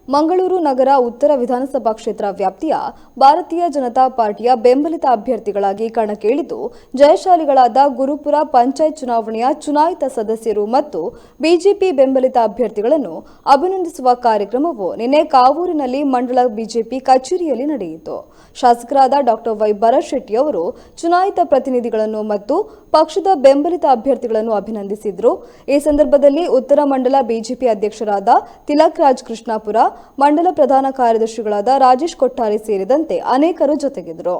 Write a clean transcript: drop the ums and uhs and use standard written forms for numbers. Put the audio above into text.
ಮಂಗಳೂರು ನಗರ ಉತ್ತರ ವಿಧಾನಸಭಾ ಕ್ಷೇತ್ರ ವ್ಯಾಪ್ತಿಯ ಭಾರತೀಯ ಜನತಾ ಪಾರ್ಟಿಯ ಬೆಂಬಲಿತ ಅಭ್ಯರ್ಥಿಗಳಾಗಿ ಕಣಕ್ಕಿಳಿದು ಜಯಶಾಲಿಗಳಾದ ಗುರುಪುರ ಪಂಚಾಯತ್ ಚುನಾವಣೆಯ ಚುನಾಯಿತ ಸದಸ್ಯರು ಮತ್ತು ಬಿಜೆಪಿ ಬೆಂಬಲಿತ ಅಭ್ಯರ್ಥಿಗಳನ್ನು ಅಭಿನಂದಿಸುವ ಕಾರ್ಯಕ್ರಮವು ನಿನ್ನೆ ಕಾವೂರಿನಲ್ಲಿ ಮಂಡಲ ಬಿಜೆಪಿ ಕಚೇರಿಯಲ್ಲಿ ನಡೆಯಿತು. ಶಾಸಕರಾದ ಡಾ ವೈ ಭರತ್ ಶೆಟ್ಟಿ ಅವರು ಚುನಾಯಿತ ಪ್ರತಿನಿಧಿಗಳನ್ನು ಮತ್ತು ಪಕ್ಷದ ಬೆಂಬಲಿತ ಅಭ್ಯರ್ಥಿಗಳನ್ನು ಅಭಿನಂದಿಸಿದರು. ಈ ಸಂದರ್ಭದಲ್ಲಿ ಉತ್ತರ ಮಂಡಲ ಬಿಜೆಪಿ ಅಧ್ಯಕ್ಷರಾದ ತಿಲಕ್ ರಾಜ್ ಕೃಷ್ಣಾಪುರ, ಮಂಡಲ ಪ್ರಧಾನ ಕಾರ್ಯದರ್ಶಿಗಳಾದ ರಾಜೇಶ್ ಕೊಟ್ಟಾರಿ ಸೇರಿದಂತೆ ಅನೇಕರು ಜೊತೆಗಿದ್ದರು.